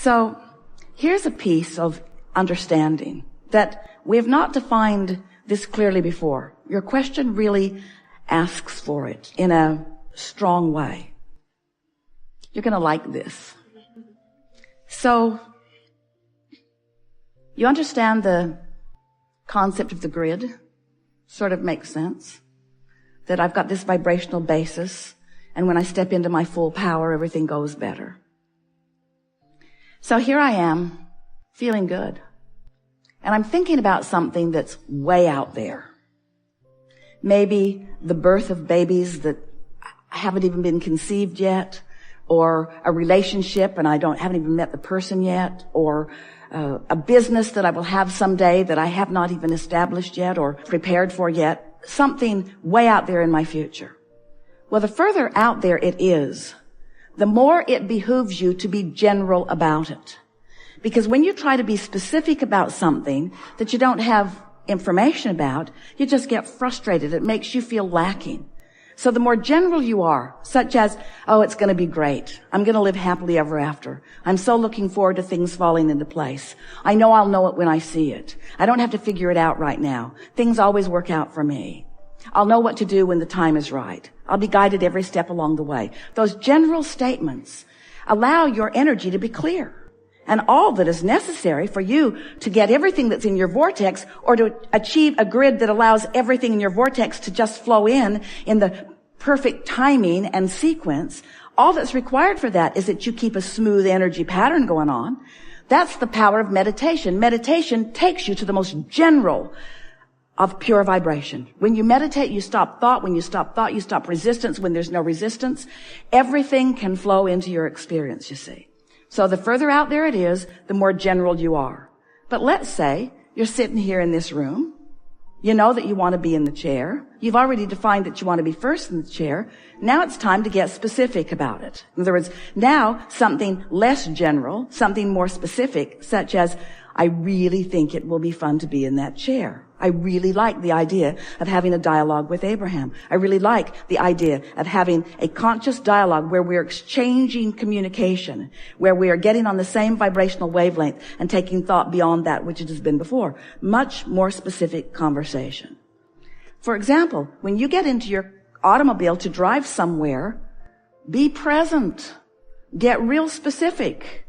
So here's a piece of understanding that we have not defined this clearly before. Your question really asks for it in a strong way. You're going to like this. So you understand the concept of the grid? Sort of makes sense. That I've got this vibrational basis, and when I step into my full power, everything goes better. So here I am, feeling good. And I'm thinking about something that's way out there. Maybe the birth of babies that haven't even been conceived yet, or a relationship and I haven't even met the person yet, or a business that I will have someday that I have not even established yet or prepared for yet. Something way out there in my future. Well, the further out there it is, the more it behooves you to be general about it. Because when you try to be specific about something that you don't have information about, you just get frustrated. It makes you feel lacking. So the more general you are, such as, oh, it's going to be great. I'm going to live happily ever after. I'm so looking forward to things falling into place. I know I'll know it when I see it. I don't have to figure it out right now. Things always work out for me. I'll know what to do when the time is right. I'll be guided every step along the way. Those general statements allow your energy to be clear. And all that is necessary for you to get everything that's in your vortex, or to achieve a grid that allows everything in your vortex to just flow in the perfect timing and sequence, all that's required for that is that you keep a smooth energy pattern going on. That's the power of meditation. Meditation takes you to the most general of pure vibration. When you meditate, you stop thought. When you stop thought, you stop resistance. When there's no resistance, everything can flow into your experience, you see. So the further out there it is, the more general you are. But let's say you're sitting here in this room. You know that you want to be in the chair. You've already defined that you want to be first in the chair. Now it's time to get specific about it. In other words, now something less general, something more specific, such as, I really think it will be fun to be in that chair. I really like the idea of having a dialogue with Abraham. I really like the idea of having a conscious dialogue where we're exchanging communication, where we are getting on the same vibrational wavelength and taking thought beyond that which it has been before. Much more specific conversation. For example, when you get into your automobile to drive somewhere, be present. Get real specific.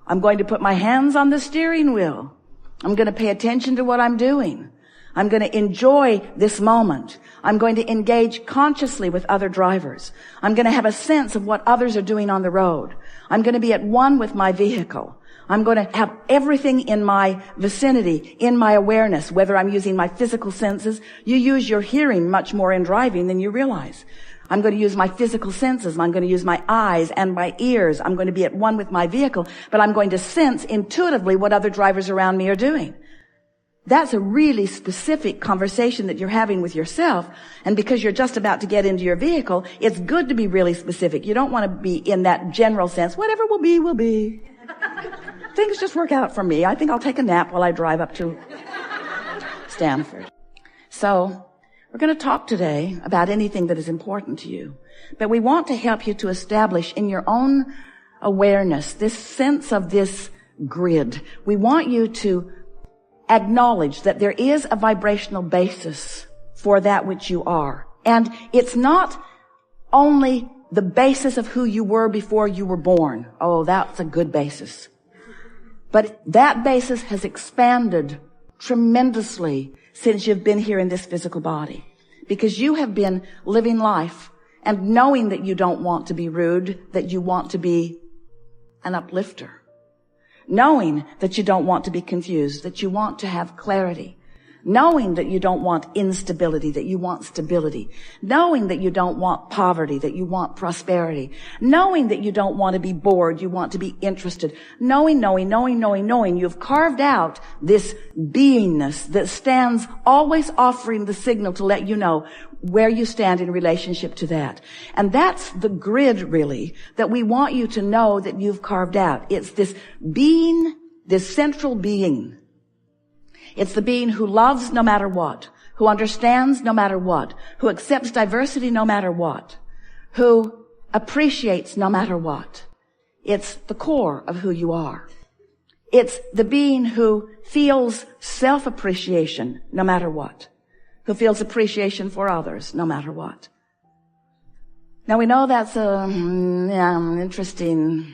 I'm going to put my hands on the steering wheel. I'm going to pay attention to what I'm doing. I'm going to enjoy this moment. I'm going to engage consciously with other drivers. I'm going to have a sense of what others are doing on the road. I'm going to be at one with my vehicle. I'm going to have everything in my vicinity, in my awareness, whether I'm using my physical senses. You use your hearing much more in driving than you realize. I'm going to use my physical senses. I'm going to use my eyes and my ears. I'm going to be at one with my vehicle, but I'm going to sense intuitively what other drivers around me are doing. That's a really specific conversation that you're having with yourself. And because you're just about to get into your vehicle, it's good to be really specific. You don't want to be in that general sense. Whatever will be, will be. Things just work out for me. I think I'll take a nap while I drive up to Stanford. So we're going to talk today about anything that is important to you. But we want to help you to establish in your own awareness this sense of this grid. We want you to acknowledge that there is a vibrational basis for that which you are. And it's not only the basis of who you were before you were born. Oh, that's a good basis. But that basis has expanded tremendously since you've been here in this physical body. Because you have been living life and knowing that you don't want to be rude, that you want to be an uplifter. Knowing that you don't want to be confused, that you want to have clarity. Knowing that you don't want instability, that you want stability. Knowing that you don't want poverty, that you want prosperity. Knowing that you don't want to be bored, you want to be interested. Knowing, you've carved out this beingness that stands always offering the signal to let you know where you stand in relationship to that. And that's the grid, really, that we want you to know that you've carved out. It's this being, this central being. It's the being who loves no matter what, who understands no matter what, who accepts diversity no matter what, who appreciates no matter what. It's the core of who you are. It's the being who feels self-appreciation no matter what, who feels appreciation for others no matter what. Now we know that's an interesting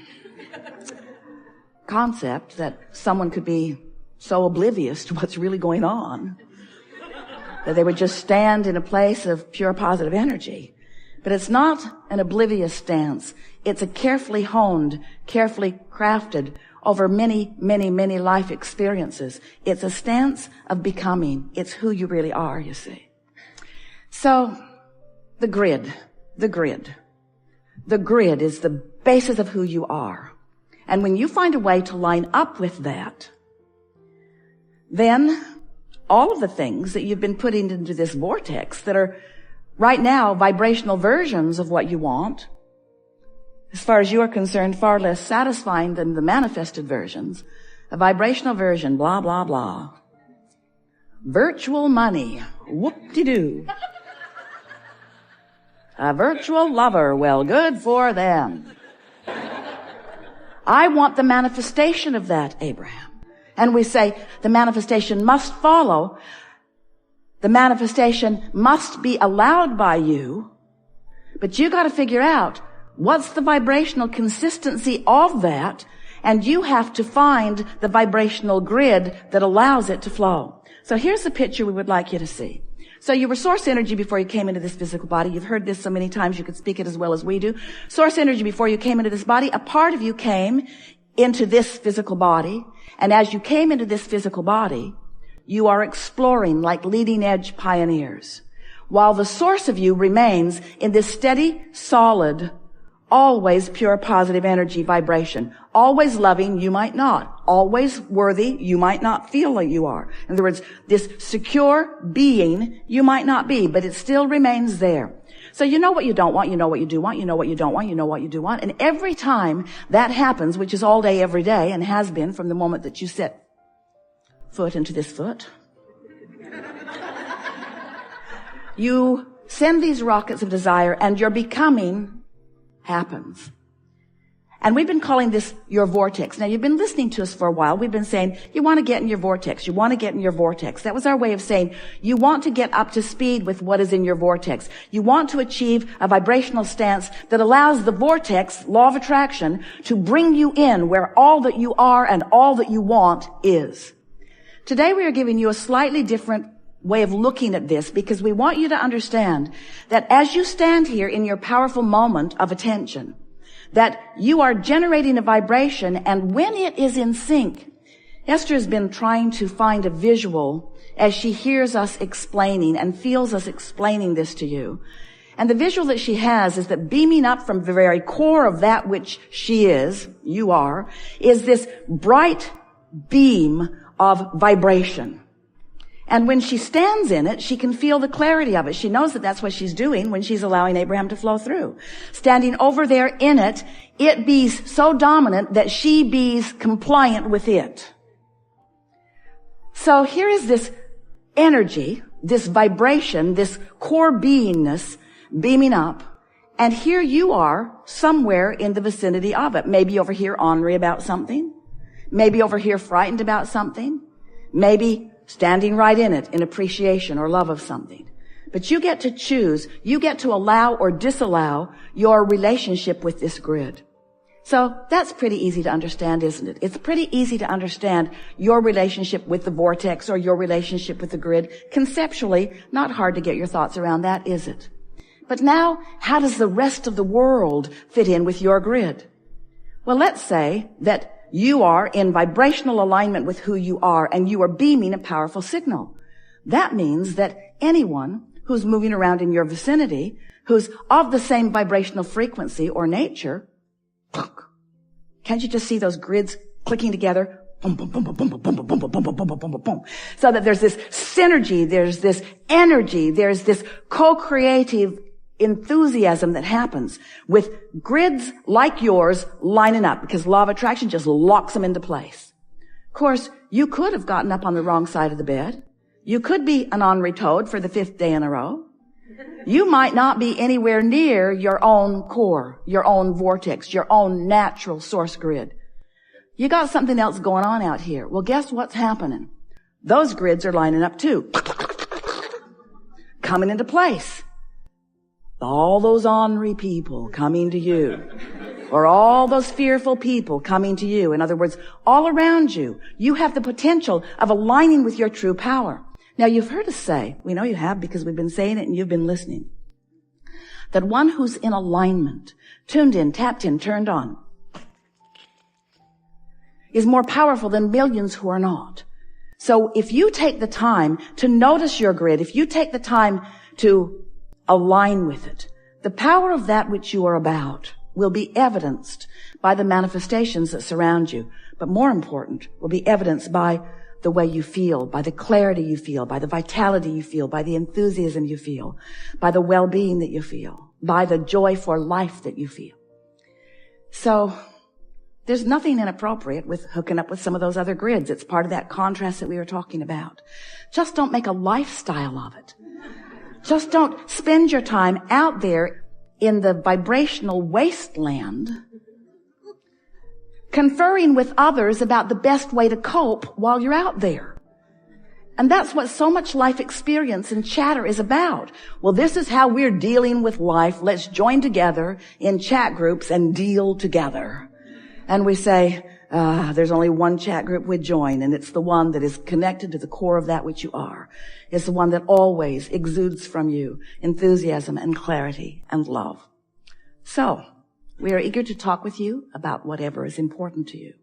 concept, that someone could be so oblivious to what's really going on that they would just stand in a place of pure positive energy. But it's not an oblivious stance. It's a carefully honed, carefully crafted over many, many, many life experiences. It's a stance of becoming. It's who you really are, you see. So, the grid is the basis of who you are. And when you find a way to line up with that, then all of the things that you've been putting into this vortex that are right now vibrational versions of what you want, as far as you are concerned, far less satisfying than the manifested versions, a vibrational version, blah, blah, blah. Virtual money, whoop-de-doo. A virtual lover, well, good for them. I want the manifestation of that, Abraham. And we say the manifestation must follow. The manifestation must be allowed by you. But you got to figure out what's the vibrational consistency of that, and you have to find the vibrational grid that allows it to flow. So here's the picture we would like you to see. So you were source energy before you came into this physical body. You've heard this so many times you could speak it as well as we do. Source energy before you came into this body. A part of you came into this physical body. And as you came into this physical body, you are exploring like leading edge pioneers. While the source of you remains in this steady, solid, always pure positive energy vibration. Always loving, you might not. Always worthy, you might not feel like you are. In other words, this secure being, you might not be, but it still remains there. So you know what you don't want, you know what you do want, you know what you don't want, you know what you do want. And every time that happens, which is all day, every day, and has been from the moment that you set foot into this foot, you send these rockets of desire, and your becoming happens. And we've been calling this your vortex. Now, you've been listening to us for a while. We've been saying, you want to get in your vortex. You want to get in your vortex. That was our way of saying, you want to get up to speed with what is in your vortex. You want to achieve a vibrational stance that allows the vortex, law of attraction, to bring you in where all that you are and all that you want is. Today, we are giving you a slightly different way of looking at this, because we want you to understand that as you stand here in your powerful moment of attention, that you are generating a vibration, and when it is in sync, Esther has been trying to find a visual as she hears us explaining and feels us explaining this to you. And the visual that she has is that beaming up from the very core of that which she is, you are, is this bright beam of vibration. And when she stands in it, she can feel the clarity of it. She knows that that's what she's doing when she's allowing Abraham to flow through. Standing over there in it, it bees so dominant that she bees compliant with it. So here is this energy, this vibration, this core beingness beaming up. And here you are somewhere in the vicinity of it. Maybe over here ornery about something. Maybe over here frightened about something. Maybe standing right in it in appreciation or love of something. But you get to choose. You get to allow or disallow your relationship with this grid. So that's pretty easy to understand, isn't it? It's pretty easy to understand your relationship with the vortex or your relationship with the grid. Conceptually, not hard to get your thoughts around that, is it? But now, how does the rest of the world fit in with your grid? Well, let's say that you are in vibrational alignment with who you are, and you are beaming a powerful signal. That means that anyone who's moving around in your vicinity, who's of the same vibrational frequency or nature, can't you just see those grids clicking together? Boom, boom, boom, boom, boom, boom, boom, boom, boom, boom, boom, boom, boom, boom, boom. So that there's this synergy, there's this energy, there's this co-creative enthusiasm that happens with grids like yours lining up, because law of attraction just locks them into place. Of course, you could have gotten up on the wrong side of the bed. You could be an ornery toad for the 5th day in a row. You might not be anywhere near your own core, your own vortex, your own natural source grid. You got something else going on out here. Well, guess what's happening? Those grids are lining up too. Coming into place. All those ornery people coming to you. Or all those fearful people coming to you. In other words, all around you, you have the potential of aligning with your true power. Now, you've heard us say, we know you have because we've been saying it and you've been listening, that one who's in alignment, tuned in, tapped in, turned on, is more powerful than millions who are not. So if you take the time to notice your grid, if you take the time to align with it, the power of that which you are about will be evidenced by the manifestations that surround you. But more important, will be evidenced by the way you feel, by the clarity you feel, by the vitality you feel, by the enthusiasm you feel, by the well-being that you feel, by the joy for life that you feel. So there's nothing inappropriate with hooking up with some of those other grids. It's part of that contrast that we were talking about. Just don't make a lifestyle of it. Just don't spend your time out there in the vibrational wasteland conferring with others about the best way to cope while you're out there. And that's what so much life experience and chatter is about. Well, this is how we're dealing with life. Let's join together in chat groups and deal together. And we say, there's only one chat group we join, and it's the one that is connected to the core of that which you are. It's the one that always exudes from you enthusiasm and clarity and love. So, we are eager to talk with you about whatever is important to you.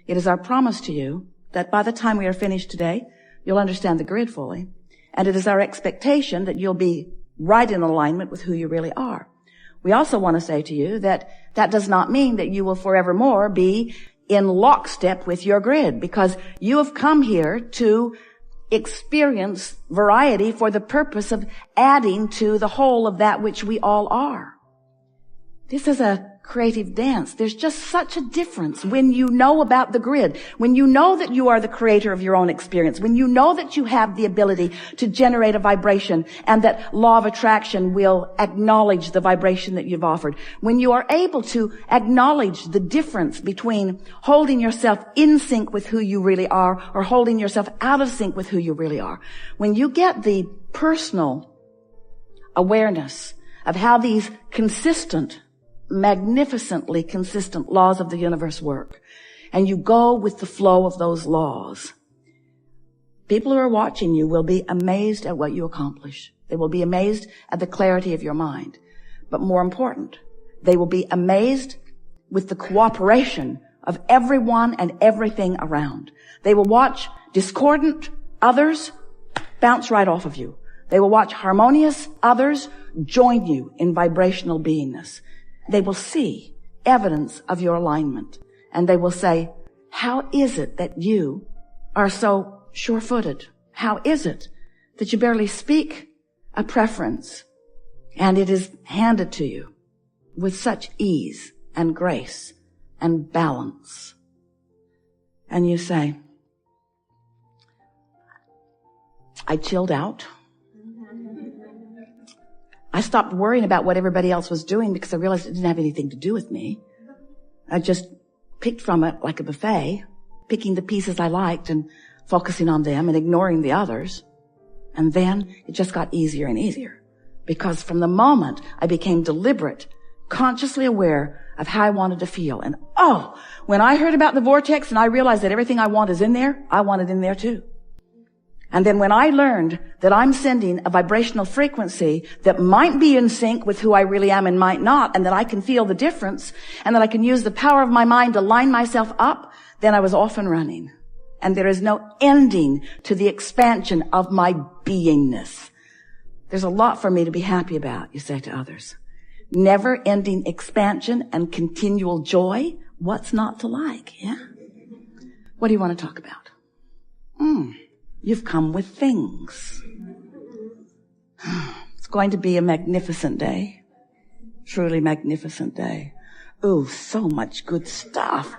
It is our promise to you that by the time we are finished today, you'll understand the grid fully. And it is our expectation that you'll be right in alignment with who you really are. We also want to say to you that that does not mean that you will forevermore be in lockstep with your grid, because you have come here to experience variety for the purpose of adding to the whole of that which we all are. This is a creative dance. There's just such a difference when you know about the grid, when you know that you are the creator of your own experience, when you know that you have the ability to generate a vibration and that law of attraction will acknowledge the vibration that you've offered, when you are able to acknowledge the difference between holding yourself in sync with who you really are or holding yourself out of sync with who you really are, when you get the personal awareness of how these magnificently consistent laws of the universe work, and you go with the flow of those laws, people who are watching you will be amazed at what you accomplish. They will be amazed at the clarity of your mind. But more important, they will be amazed with the cooperation of everyone and everything around. They will watch discordant others bounce right off of you. They will watch harmonious others join you in vibrational beingness. They will see evidence of your alignment, and they will say, how is it that you are so sure-footed? How is it that you barely speak a preference and it is handed to you with such ease and grace and balance? And you say, I chilled out. I stopped worrying about what everybody else was doing because I realized it didn't have anything to do with me. I just picked from it like a buffet, picking the pieces I liked and focusing on them and ignoring the others. And then it just got easier and easier, because from the moment I became deliberate, consciously aware of how I wanted to feel. And when I heard about the vortex and I realized that everything I want is in there, I want it in there too. And then when I learned that I'm sending a vibrational frequency that might be in sync with who I really am and might not, and that I can feel the difference, and that I can use the power of my mind to line myself up, then I was off and running. And there is no ending to the expansion of my beingness. There's a lot for me to be happy about, you say to others. Never-ending expansion and continual joy. What's not to like, yeah? What do you want to talk about? You've come with things. It's going to be a magnificent day. Truly magnificent day. Ooh, so much good stuff.